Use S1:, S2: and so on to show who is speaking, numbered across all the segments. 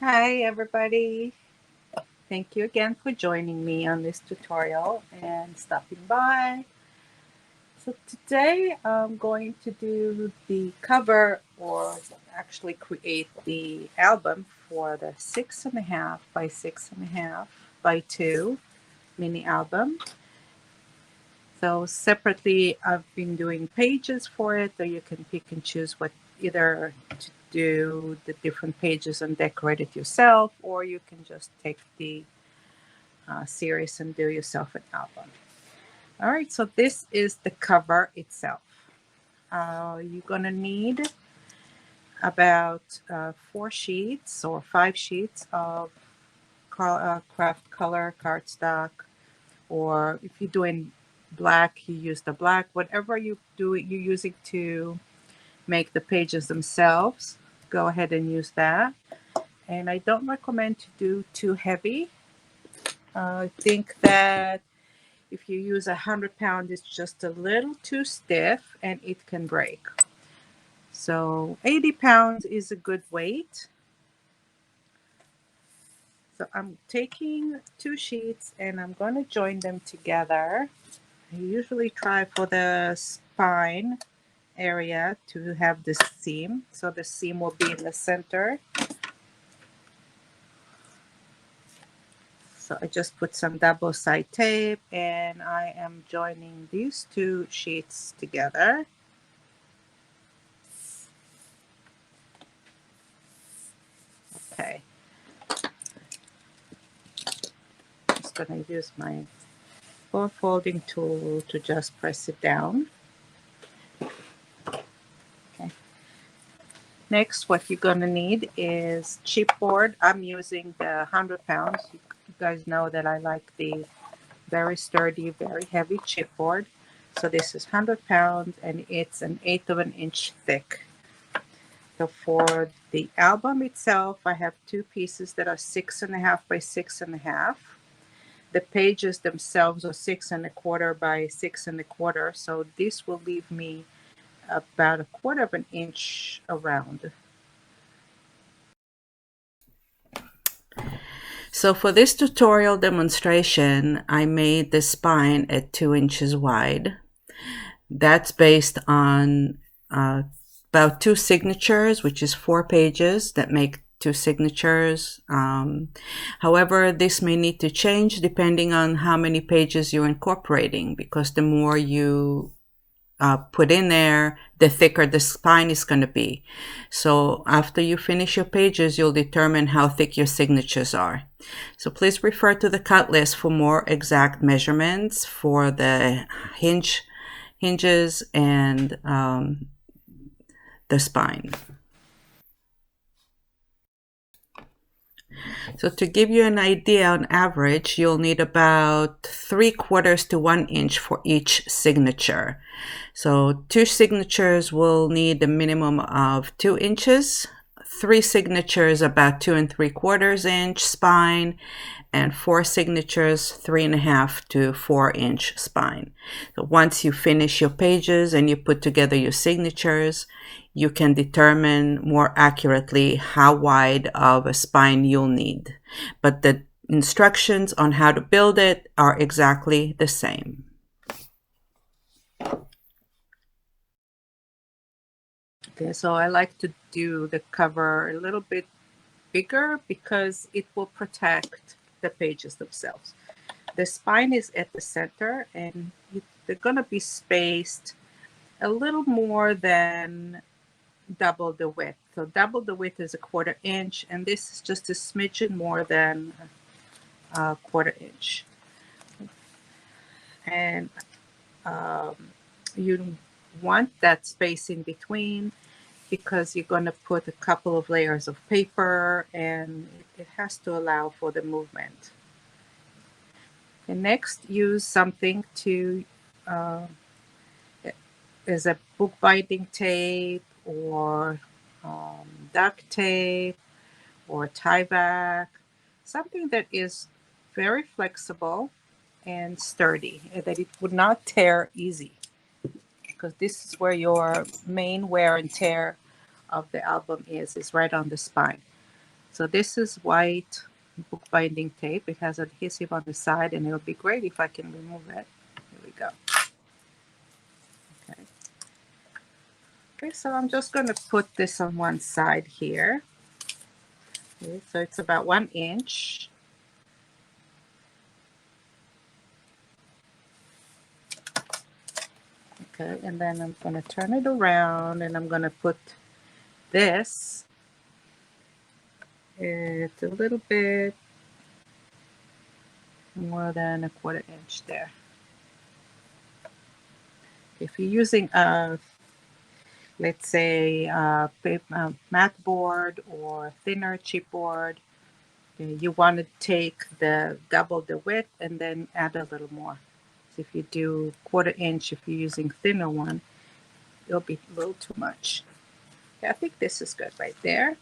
S1: Hi everybody. Thank you again for joining me on this tutorial and stopping by. So today I'm going to do the cover or actually create the album for the 6.5 by 6.5 by 2 mini album. So separately I've been doing pages for it, so you can pick and choose what either to do the different pages and decorate it yourself, or you can just take the series and do yourself an album. All right, so this is the cover itself. You're gonna need about 4 sheets or 5 sheets of craft color cardstock, or if you're doing black, you use the black. Whatever you're using to make the pages themselves, go ahead and use that. And I don't recommend to do too heavy. I think that if you use 100 pound, it's just a little too stiff and it can break. So 80 pounds is a good weight. So I'm taking 2 sheets and I'm going to join them together. I usually try for the spine area to have the seam. So the seam will be in the center. So I just put some double side tape and I am joining these 2 sheets together. Okay. Just going to use my folding tool to just press it down. Okay. Next, what you're going to need is chipboard. I'm using the 100 pounds. You guys know that I like the very sturdy, very heavy chipboard. So this is 100 pounds and it's 1/8 of an inch thick. So for the album itself, I have 2 pieces that are 6.5 by 6.5. The pages themselves are 6.25 by 6.25. So this will leave me about 1/4 of an inch around. So for this tutorial demonstration, I made the spine at 2 inches wide. That's based on about 2 signatures, which is 4 pages that make 2 signatures. However, this may need to change depending on how many pages you're incorporating, because the more you put in there, the thicker the spine is going to be. So after you finish your pages, you'll determine how thick your signatures are. So please refer to the cut list for more exact measurements for the hinges and the spine. So to give you an idea, on average, you'll need about 3/4 to 1 inch for each signature. So 2 signatures will need a minimum of 2 inches, 3 signatures about 2 3/4 inch spine, and 4 signatures 3.5 to 4 inch spine. So once you finish your pages and you put together your signatures, you can determine more accurately how wide of a spine you'll need. But the instructions on how to build it are exactly the same. Okay, so I like to do the cover a little bit bigger because it will protect the pages themselves. The spine is at the center and they're going to be spaced a little more than double the width. So double the width is 1/4 inch, and this is just a smidgen more than a 1/4 inch. And you want that space in between because you're going to put a couple of layers of paper and it has to allow for the movement. And next, use something to is a bookbinding tape or duct tape or tie back, something that is very flexible and sturdy, that it would not tear easy, because this is where your main wear and tear of the album is right on the spine. So this is white bookbinding tape. It has adhesive on the side, and it'll be great if I can remove it. Here we go. Okay. Okay, so I'm just going to put this on one side here. Okay, so it's about 1 inch. Okay, and then I'm going to turn it around, and I'm going to put this. It's a little bit more than a 1/4 inch there. If you're using a, let's say, a matte board or thinner chipboard, you want to take double the width and then add a little more. So if you do 1/4 inch, if you're using thinner one, it'll be a little too much. Okay, I think this is good right there.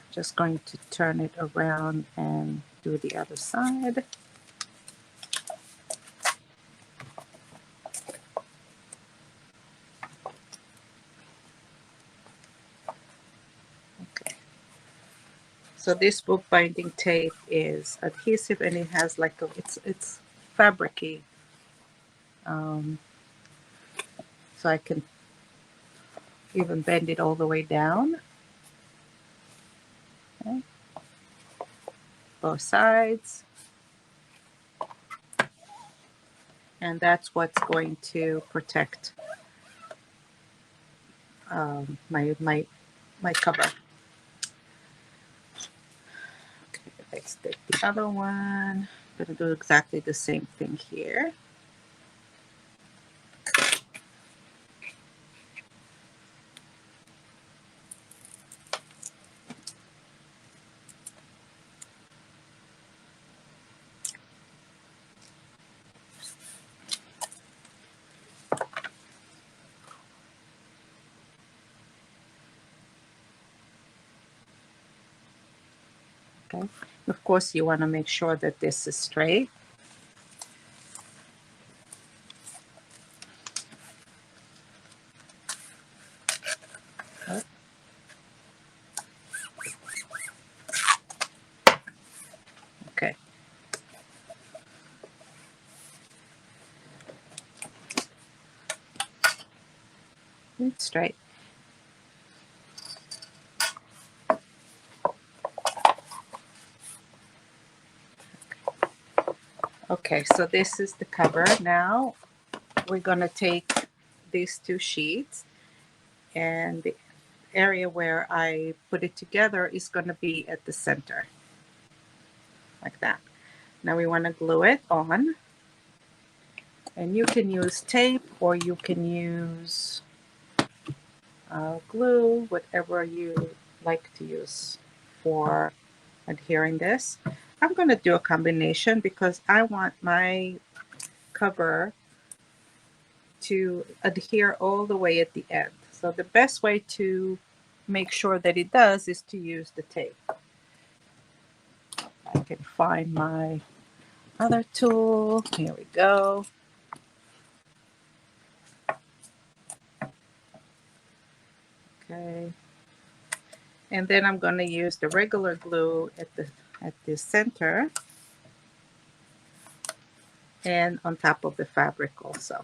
S1: Just going to turn it around and do the other side. Okay. So this bookbinding tape is adhesive, and it has like a, it's fabricy. So I can even bend it all the way down. Okay. Both sides. And that's what's going to protect my cover. Okay, let's take the other one. I'm going to do exactly the same thing here. Okay. Of course, you want to make sure that this is straight. Okay. It's straight. Okay, so this is the cover. Now we're going to take these two sheets, and the area where I put it together is going to be at the center, like that. Now we want to glue it on, and you can use tape or you can use glue, whatever you like to use for adhering this. I'm going to do a combination because I want my cover to adhere all the way at the end. So the best way to make sure that it does is to use the tape. I can find my other tool. Here we go. Okay. And then I'm going to use the regular glue at the center and on top of the fabric also.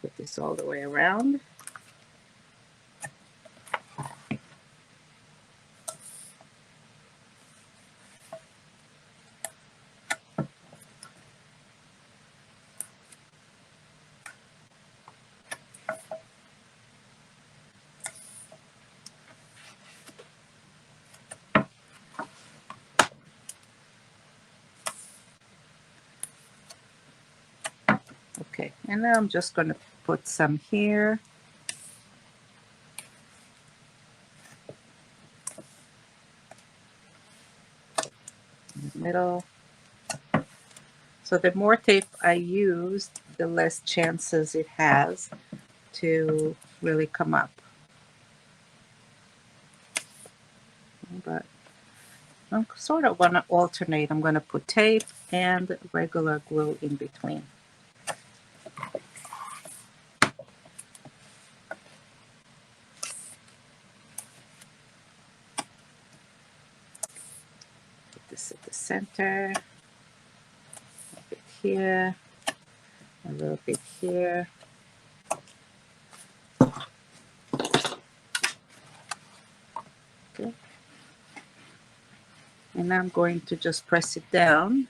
S1: Put this all the way around. Okay, and now I'm just going to put some here. In the middle. So the more tape I use, the less chances it has to really come up. But I sort of want to alternate. I'm going to put tape and regular glue in between. center, a bit here, a little bit here. Okay. And I'm going to just press it down.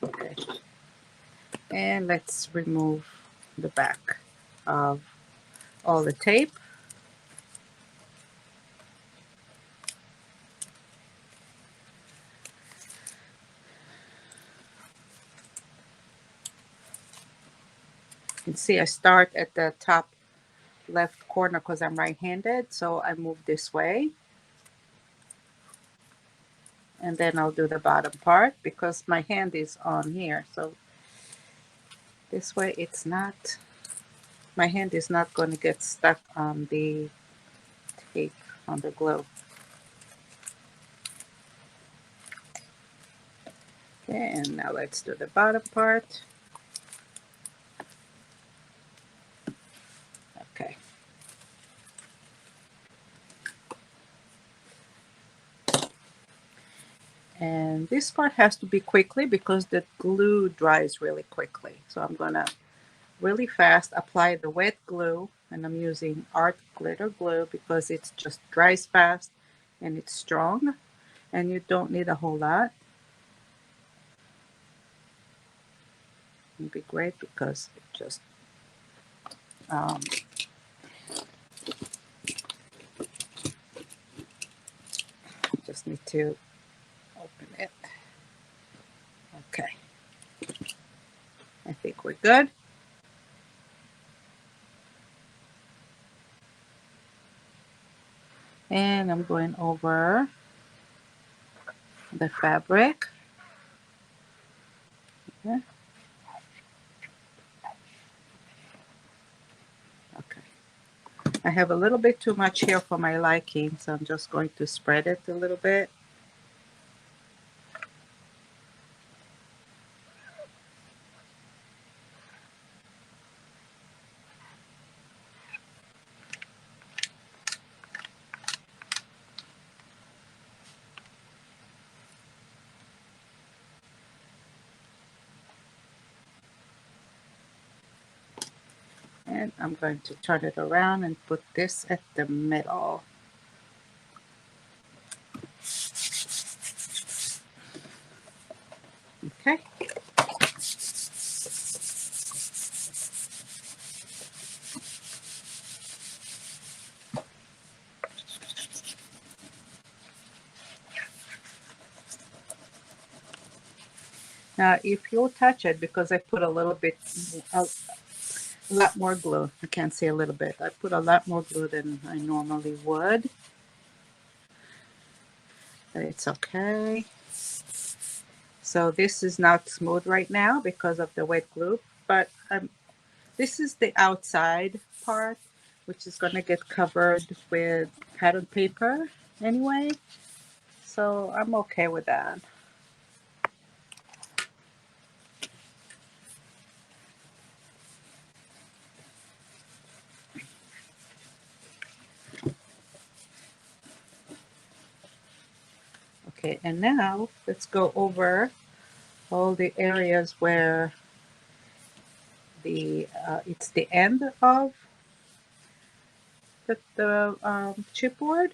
S1: Okay. And let's remove the back of all the tape. You can see I start at the top left corner because I'm right-handed, so I move this way. And then I'll do the bottom part because my hand is on here. So this way it's not, my hand is not going to get stuck on the tape, on the glue. Okay, and now let's do the bottom part. Okay. And this part has to be quickly because the glue dries really quickly. So I'm going to really fast apply the wet glue, and I'm using art glitter glue because it just dries fast and it's strong and you don't need a whole lot. It'd be great because it just just need to open it. Okay, I think we're good. And I'm going over the fabric. Okay. Okay. I have a little bit too much here for my liking, so I'm just going to spread it a little bit. And I'm going to turn it around and put this at the middle. Okay. Now, if you'll touch it, because I put a little bit, a lot more glue. I can't say a little bit. I put a lot more glue than I normally would. But it's okay. So this is not smooth right now because of the wet glue, but this is the outside part, which is going to get covered with pattern paper anyway. So I'm okay with that. Okay, and now let's go over all the areas where the it's the end of the chipboard,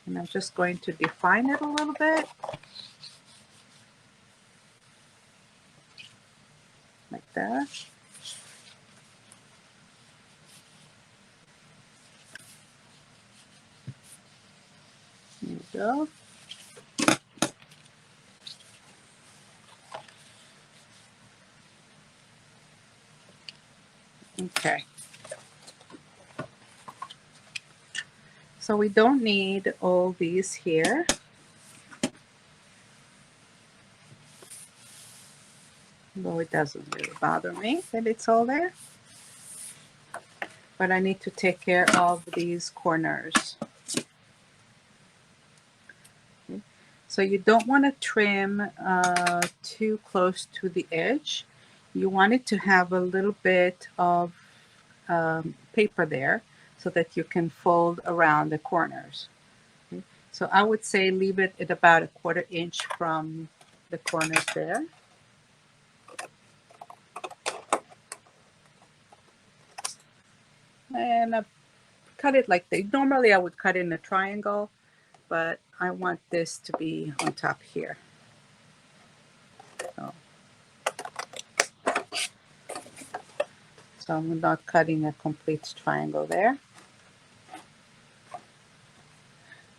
S1: and I'm just going to define it a little bit like that. There you go. Okay. So we don't need all these here. Though it doesn't really bother me that it's all there. But I need to take care of these corners. Okay. So you don't want to trim too close to the edge. You want it to have a little bit of paper there so that you can fold around the corners. Okay. So I would say leave it at about a 1/4 inch from the corners there. And I've cut it like this. Normally I would cut in a triangle, but I want this to be on top here. So I'm not cutting a complete triangle there.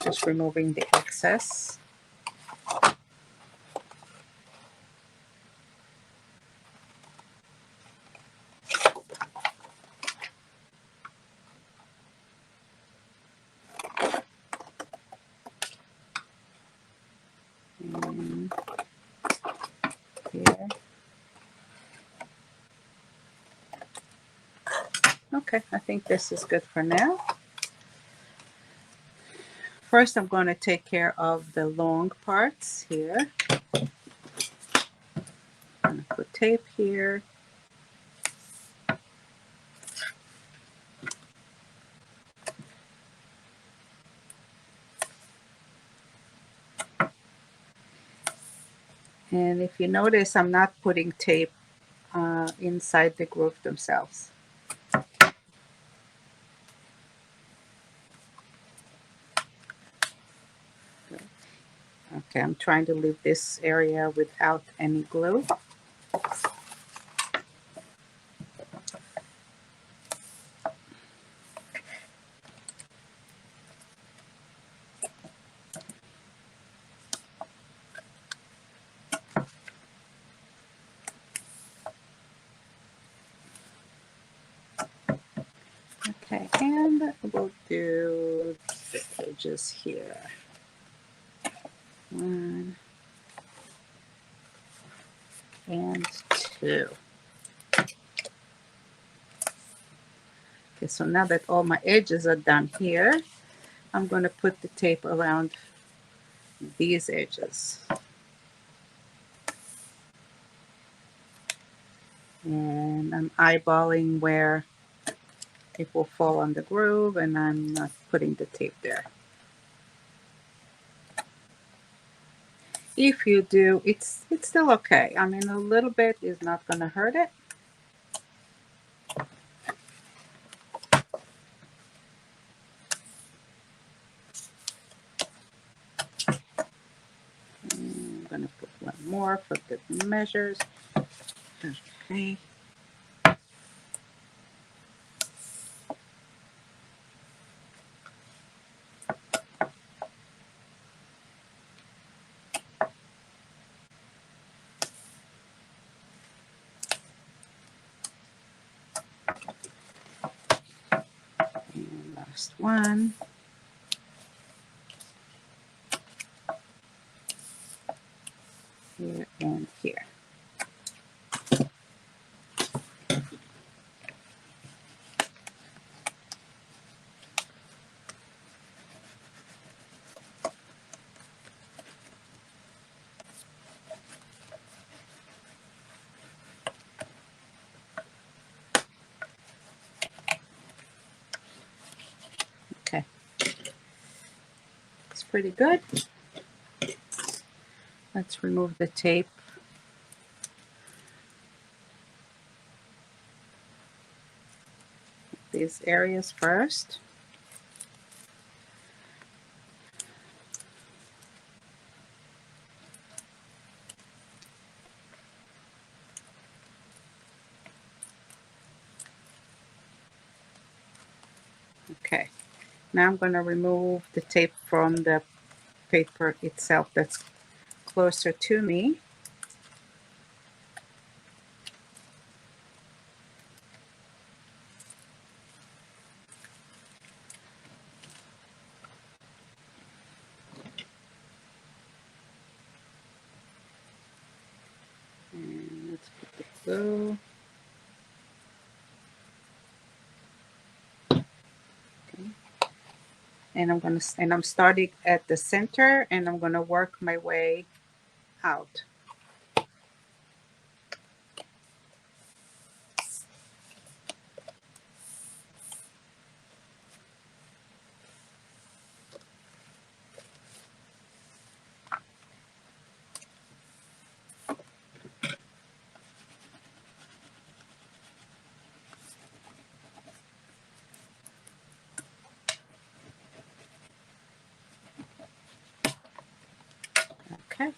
S1: Just removing the excess. And here. Okay, I think this is good for now. First, I'm going to take care of the long parts here. I'm going to put tape here. And if you notice, I'm not putting tape inside the groove themselves. Okay, I'm trying to leave this area without any glue. Okay, and we'll do the edges here. 1 and 2. Okay, so now that all my edges are done here, I'm going to put the tape around these edges. And I'm eyeballing where it will fall on the groove, and I'm not putting the tape there. If you do, it's still okay. I mean, a little bit is not going to hurt it. I'm going to put one more for the measures. Okay. And last one. Here and here. Okay. Looks pretty good. Let's remove the tape. These areas first. Okay. Now I'm going to remove the tape from the paper itself that's closer to me. And let's put the glue. Okay. And I'm starting at the center, and I'm gonna work my way out. Okay,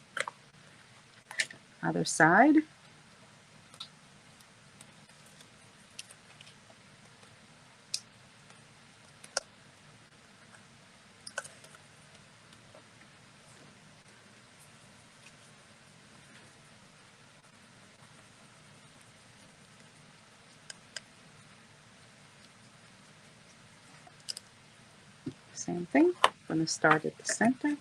S1: other side. Same thing. I'm gonna start at the center.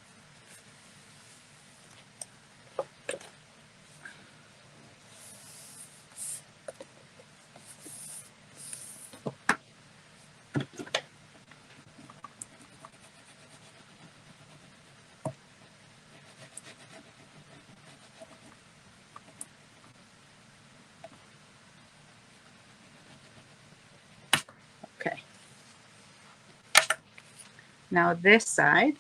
S1: Okay. Now this side,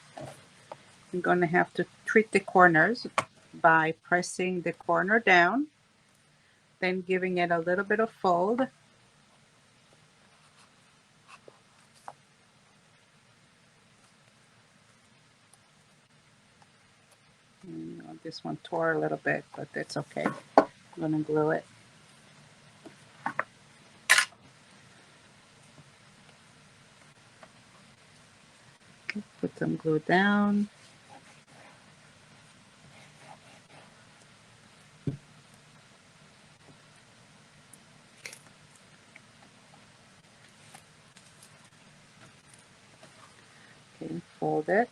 S1: I'm going to have to treat the corners by pressing the corner down, then giving it a little bit of fold. This one tore a little bit, but that's okay. I'm going to glue it. Okay, put some glue down. Okay, fold it.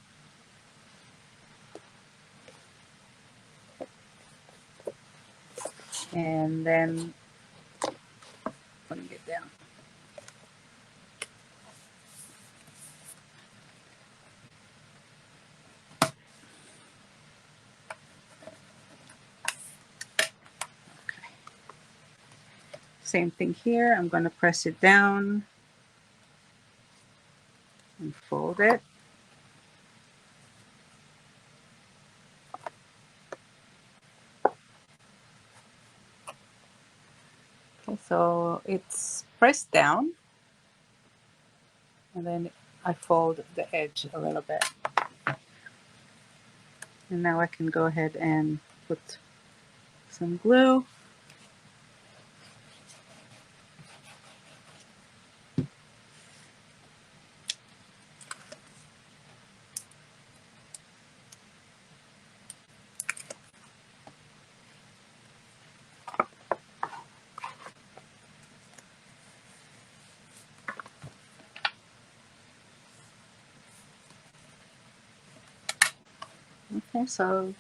S1: And then putting it down. Okay. Same thing here. I'm going to press it down and fold it. Okay, so it's pressed down, and then I fold the edge a little bit. And now I can go ahead and put some glue. Okay, so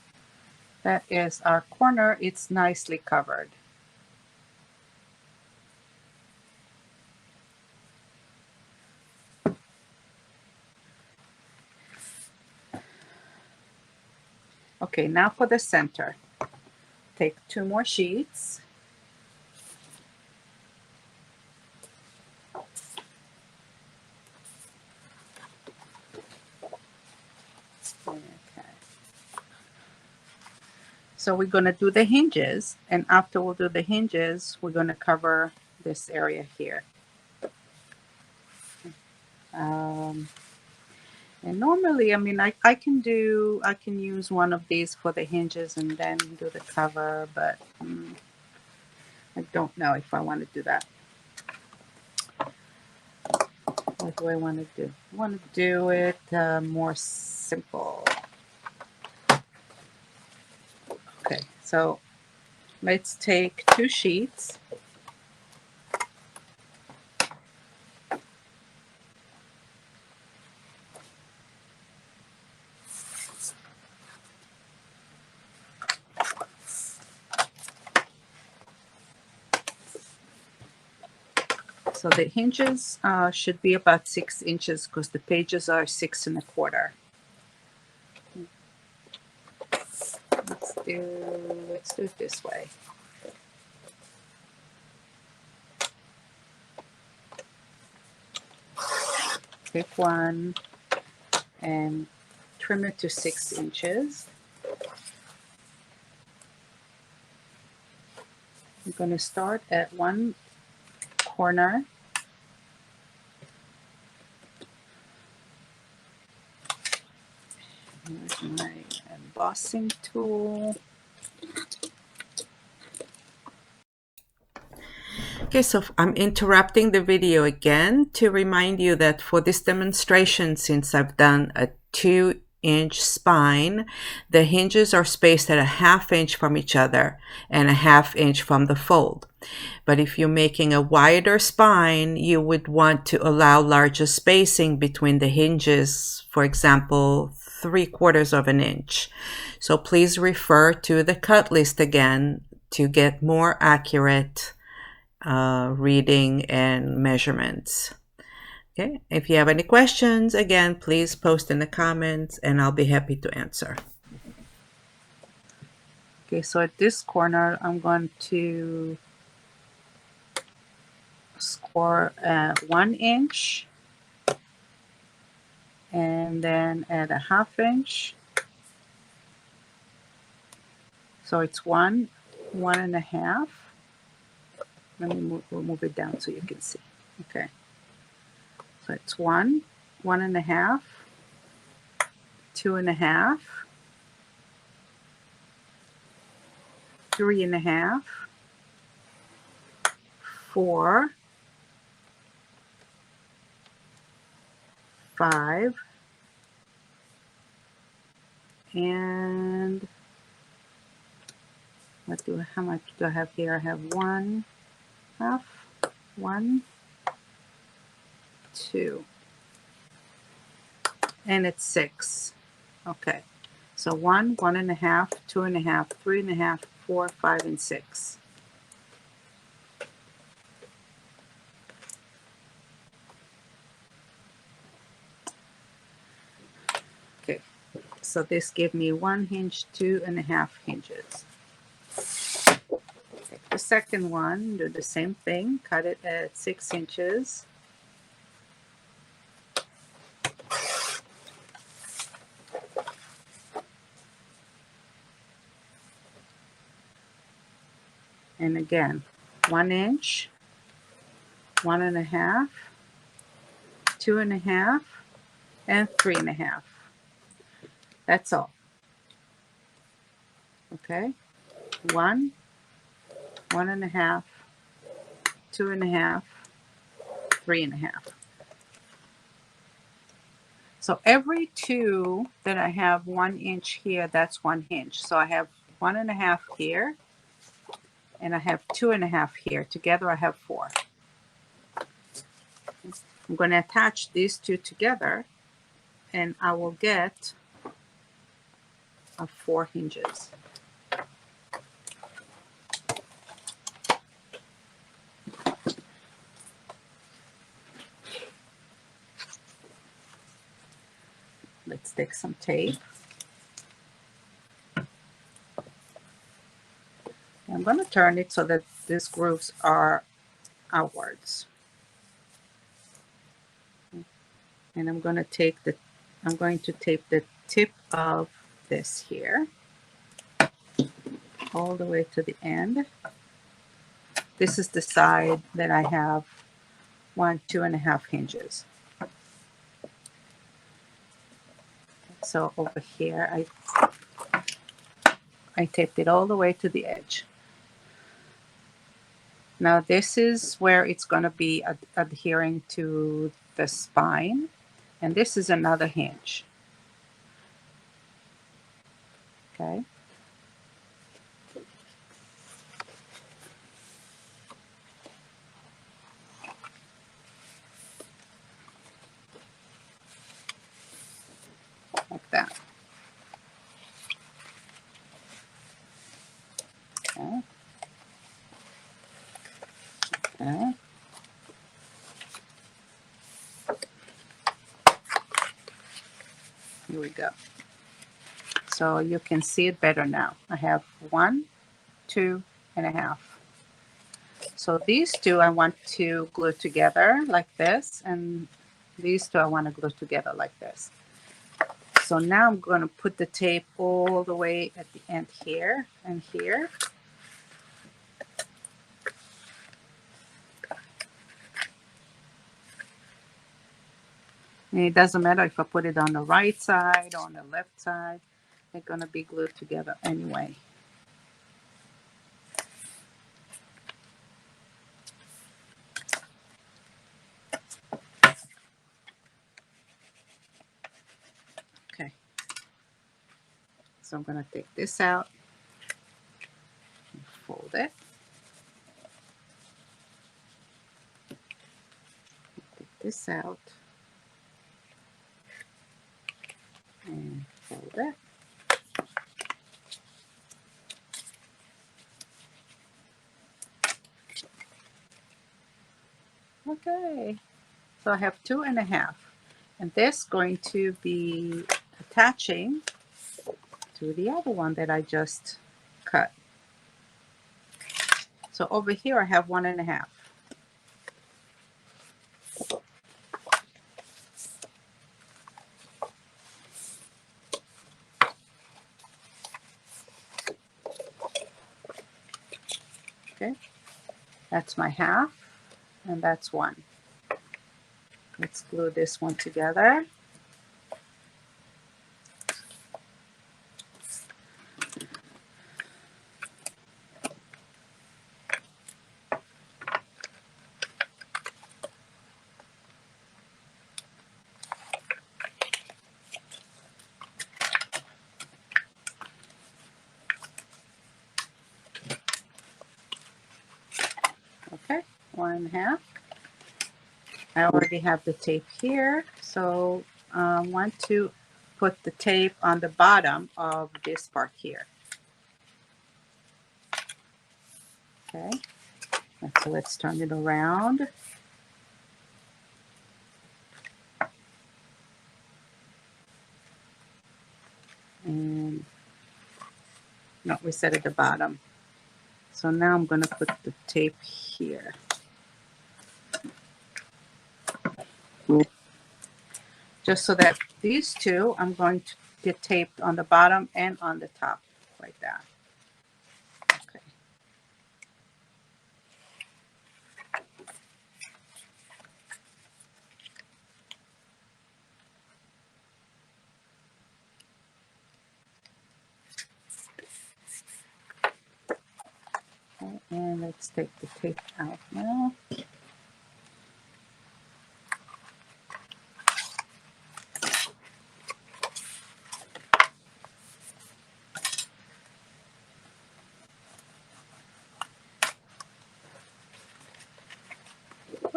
S1: that is our corner. It's nicely covered. Okay, now for the center. Take 2 more sheets. Okay. So we're going to do the hinges, and after we'll do the hinges, we're going to cover this area here. And normally, I mean, I can use one of these for the hinges and then do the cover, but I don't know if I want to do that. What do I want to do? I want to do it more simple. Okay, so let's take 2 sheets. So the hinges should be about 6 inches because the pages are 6 1/4. Let's do it this way. Pick one and trim it to 6 inches. I'm going to start at one corner. Here's my embossing tool. Okay, so I'm interrupting the video again to remind you that for this demonstration, since I've done a 2-inch spine, the hinges are spaced at a 1/2 inch from each other and a 1/2 inch from the fold. But if you're making a wider spine, you would want to allow larger spacing between the hinges, for example, 3/4 of an inch. So please refer to the cut list again to get more accurate reading and measurements. Okay, if you have any questions, again, please post in the comments and I'll be happy to answer. Okay, so at this corner, I'm going to score at 1 inch and then at a 1/2 inch. So it's 1, 1 1/2. Let me move it down so you can see. Okay. So it's 1, 1 1/2, 2 1/2, 3 1/2, 4, 5, and how much do I have here? I have 1/2, 1, 2, and it's 6. Okay, so 1, 1 1/2, 2 1/2, 3 1/2, 4, 5, and 6. Okay, so this gives me 1 hinge, 2 1/2 hinges. Take the second one, do the same thing, cut it at 6 inches. And again, 1 inch, 1 1/2, 2 1/2, and 3 1/2. That's all. Okay, 1, 1 1/2, 2 1/2, 3 1/2. So every 2 that I have 1 inch here, that's 1 hinge. So I have 1 1/2 here, and I have 2 1/2 here. Together I have 4. I'm going to attach these 2 together, and I will get 4 hinges. Let's take some tape. I'm going to turn it so that these grooves are outwards. And I'm going to tape the tip of this here all the way to the end. This is the side that I have 1, 2 1/2 hinges. So over here, I taped it all the way to the edge. Now this is where it's going to be adhering to the spine, and this is another hinge. Okay. Like that. Okay. Okay. Here we go. So you can see it better now. I have 1, 2.5. So these two I want to glue together like this, and these two I want to glue together like this. So now I'm going to put the tape all the way at the end here and here. And it doesn't matter if I put it on the right side or on the left side. They're going to be glued together anyway. Okay. So I'm going to take this out and fold it. Take this out and fold it. Okay. So I have 2.5. And this is going to be attaching to the other one that I just cut. So over here I have 1.5. Okay, that's my half, and that's 1. Let's glue this one together. Okay, 1.5. I already have the tape here, so I want to put the tape on the bottom of this part here. Okay, so let's turn it around. And no, we set it at the bottom. So now I'm going to put the tape here. Just so that these two, I'm going to get taped on the bottom and on the top, like that. Okay. Okay, and let's take the tape out now.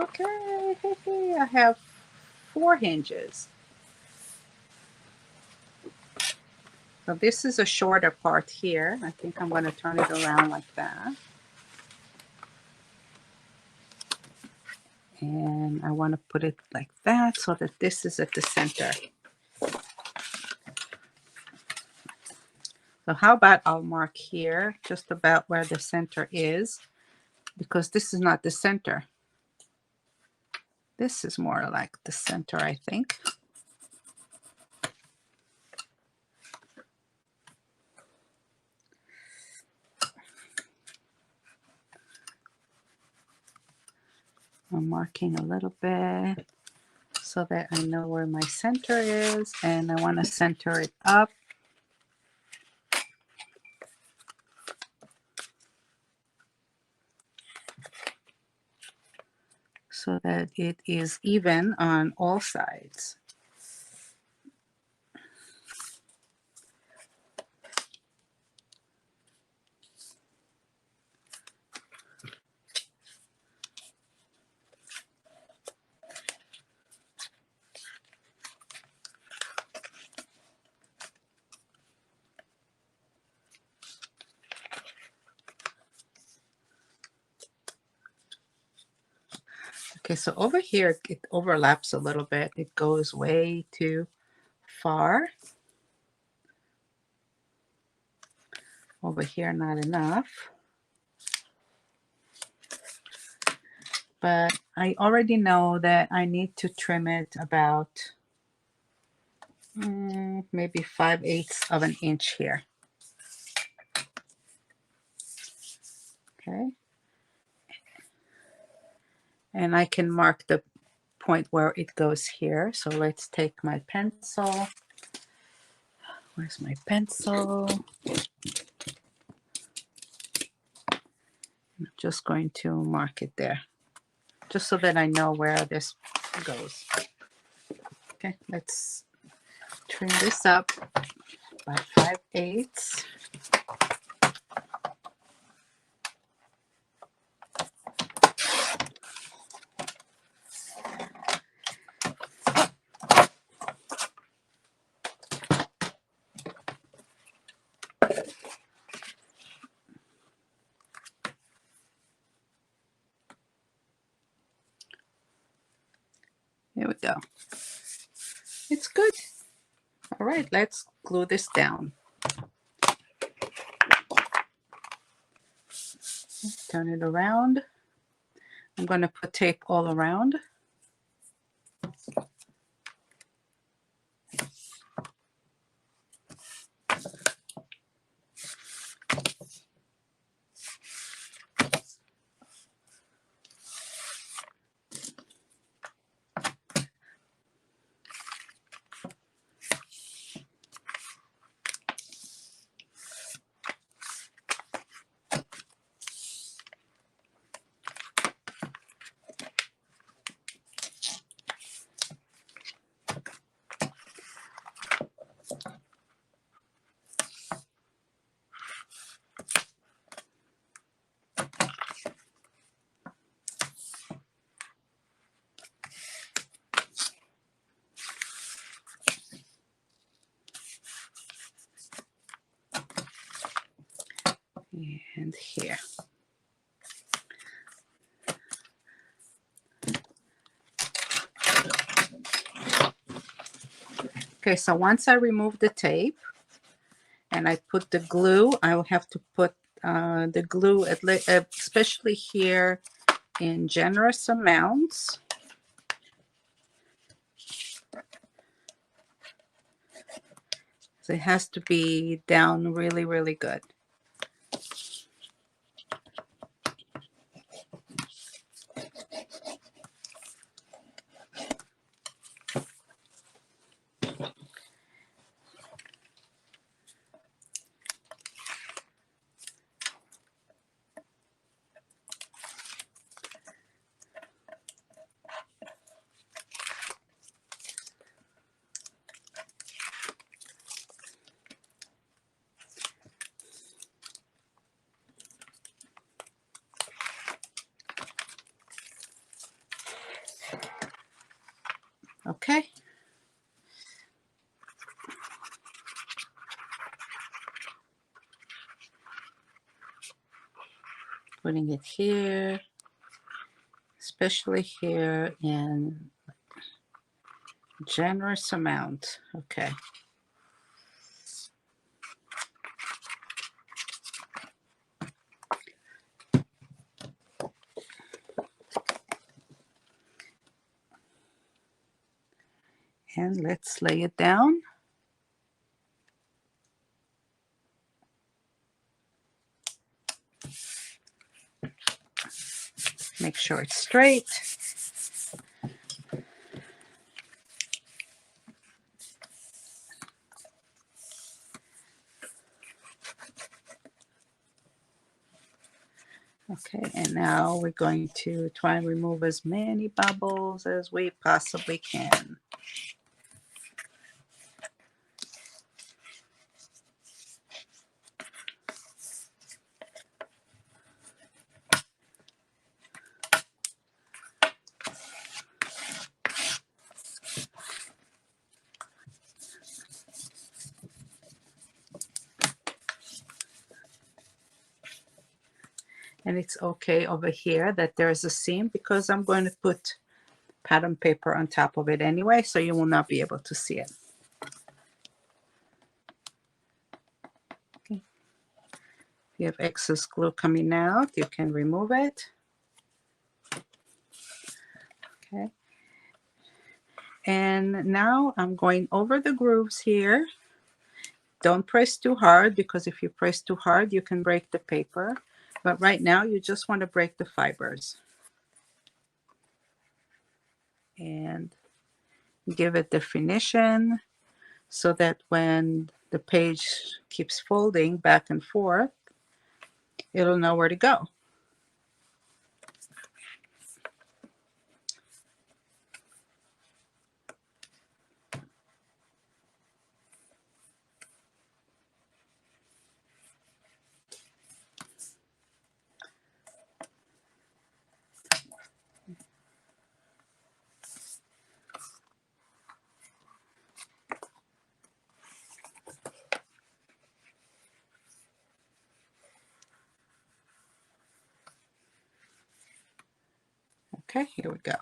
S1: Okay, I have 4 hinges. So this is a shorter part here. I think I'm going to turn it around like that. And I want to put it like that so that this is at the center. So how about I'll mark here just about where the center is, because this is not the center. This is more like the center, I think. I'm marking a little bit so that I know where my center is, and I want to center it up. So that it is even on all sides. Okay, so over here it overlaps a little bit. It goes way too far. Over here, not enough. But I already know that I need to trim it about maybe 5/8 of an inch here. Okay. And I can mark the point where it goes here. So let's take my pencil. Where's my pencil? I'm just going to mark it there, just so that I know where this goes. Okay, let's trim this up by 5/8. Here we go. It's good. All right, let's glue this down. Turn it around. I'm going to put tape all around. And here. Okay, so once I remove the tape and I put the glue, I will have to put the glue, especially here, in generous amounts. So it has to be down really, really good. Okay. Putting it here, especially here in generous amount. Okay. And let's lay it down. Make sure it's straight. Okay, and now we're going to try and remove as many bubbles as we possibly can. And it's okay over here that there's a seam because I'm going to put pattern paper on top of it anyway, so you will not be able to see it. Okay. you have excess glue coming out, you can remove it. Okay. And now I'm going over the grooves here. Don't press too hard, because if you press too hard, you can break the paper. But right now, you just want to break the fibers. And give it definition so that when the page keeps folding back and forth, it'll know where to go. Okay, here we go.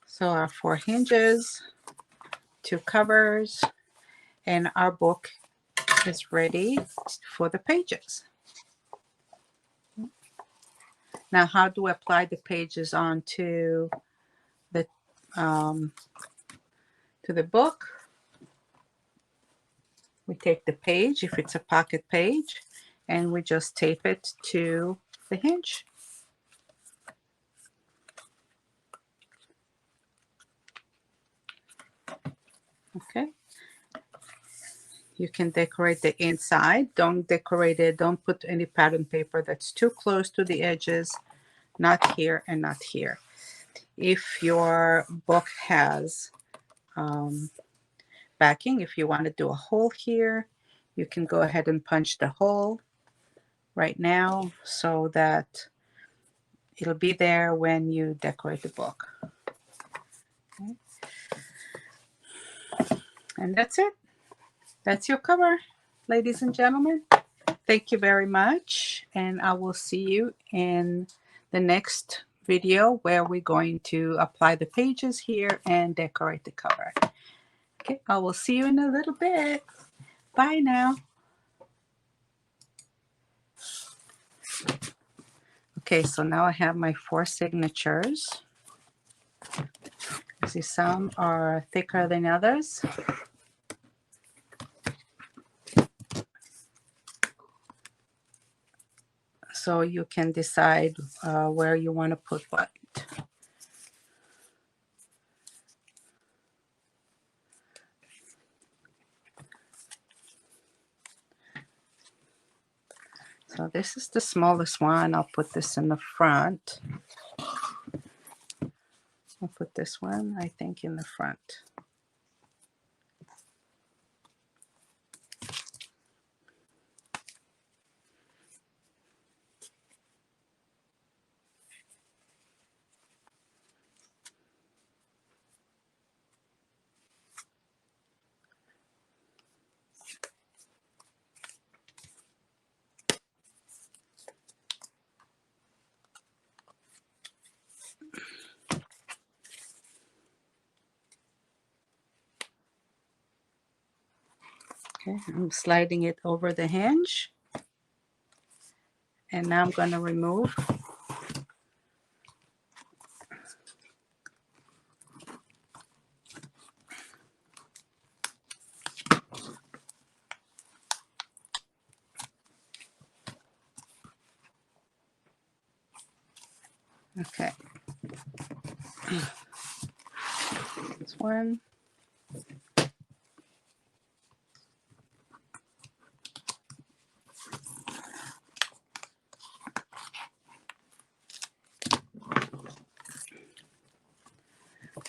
S1: So our 4 hinges, 2 covers, and our book is ready for the pages. Now, how do we apply the pages onto the book? We take the page, if it's a pocket page, and we just tape it to the hinge. Okay. You can decorate the inside. Don't decorate it. Don't put any pattern paper that's too close to the edges. Not here and not here. If your book has backing, if you want to do a hole here, you can go ahead and punch the hole right now so that it'll be there when you decorate the book. Okay. And that's it. That's your cover, ladies and gentlemen. Thank you very much, and I will see you in the next video where we're going to apply the pages here and decorate the cover. Okay, I will see you in a little bit. Bye now. Okay, so now I have my 4 signatures. See, some are thicker than others. So you can decide where you want to put what. So this is the smallest one. I'll put this in the front. I'll put this one, I think, in the front. Okay, I'm sliding it over the hinge. And now I'm going to remove. Okay. This one.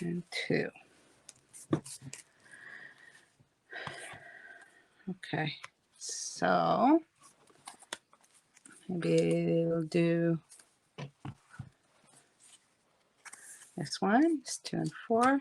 S1: And 2. Okay, so maybe we'll do this one. It's 2 and 4.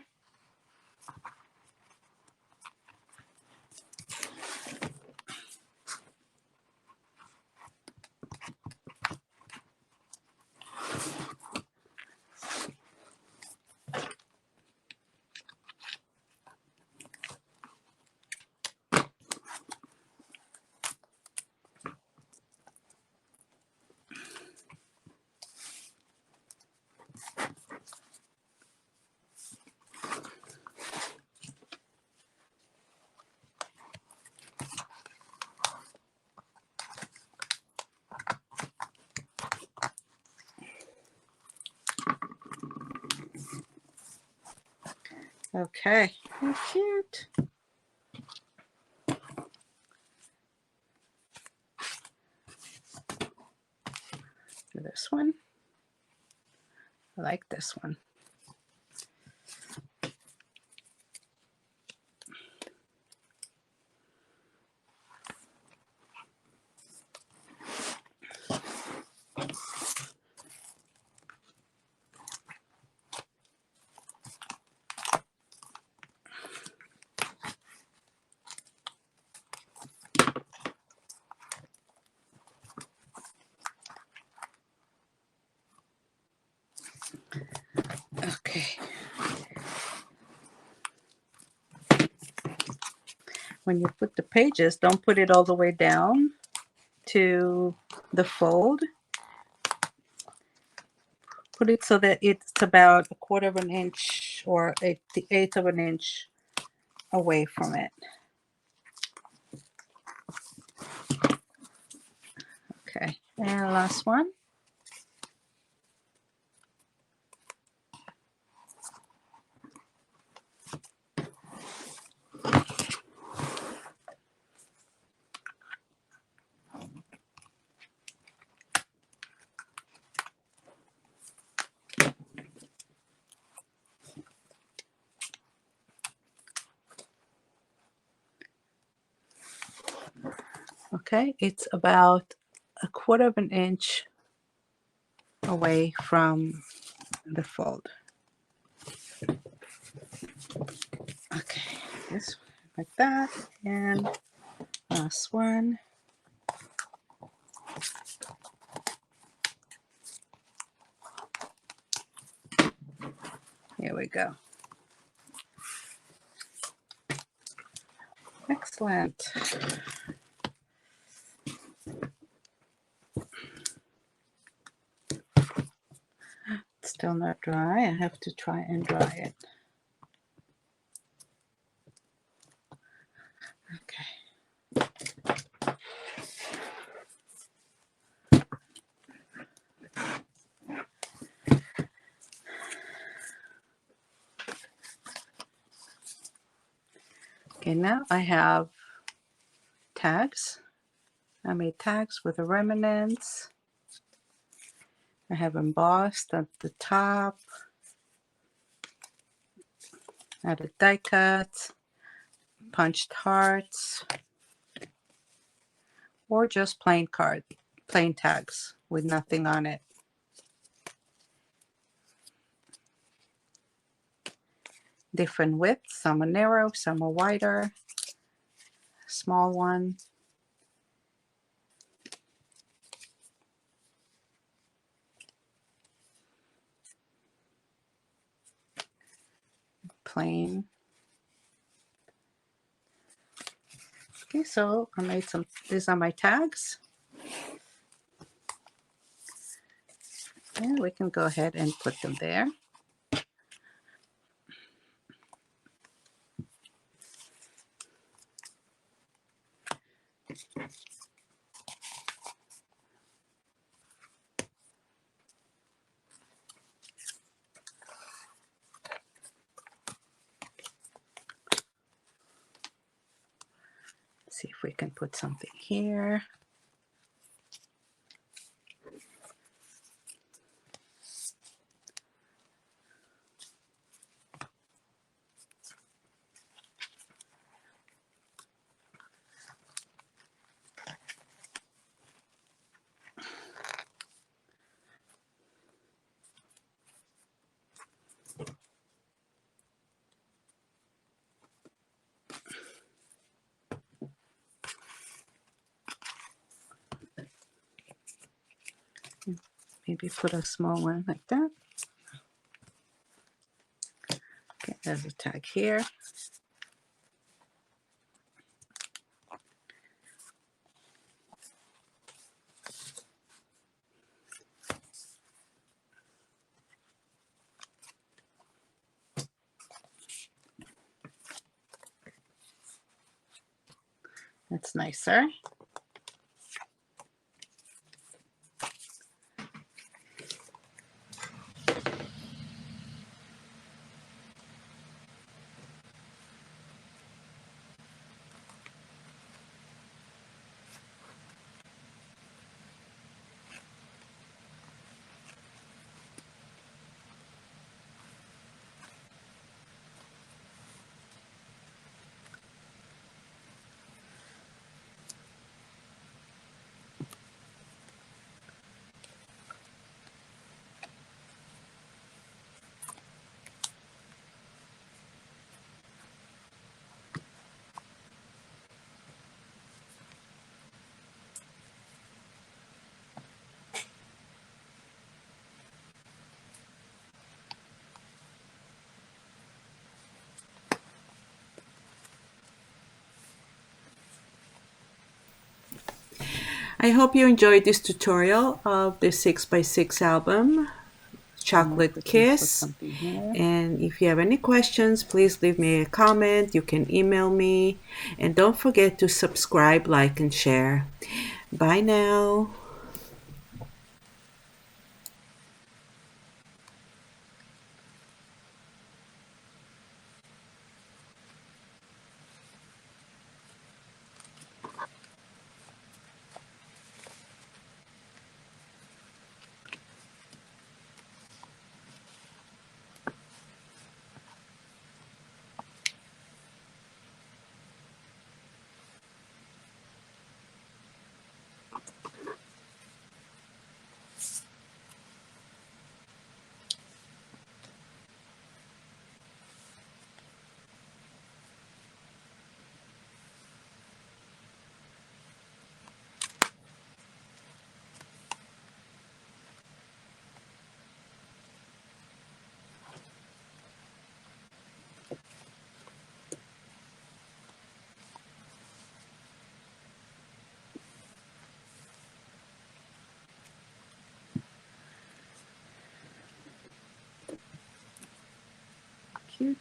S1: Okay, how cute. This one. I like this one. Okay. When you put the pages, don't put it all the way down to the fold. Put it so that it's about 1/4 of an inch or the 1/8 of an inch away from it. Okay, and last one. Okay, it's about 1/4 of an inch away from the fold. Okay, this like that, and last one. Here we go. Excellent. It's still not dry. I have to try and dry it. Okay. Okay, now I have tags. I made tags with the remnants. I have embossed at the top. Added die cuts, punched hearts, or just plain tags with nothing on it. Different widths, some are narrow, some are wider. Small one. Plain. Okay, so I made some, these are my tags. And we can go ahead and put them there. See if we can put something here. Maybe put a small one like that. Okay, there's a tag here. That's nicer. I hope you enjoyed this tutorial of the 6x6 album, Chocolate Kiss. And if you have any questions, please leave me a comment. You can email me. And don't forget to subscribe, like, and share. Bye now. Cute.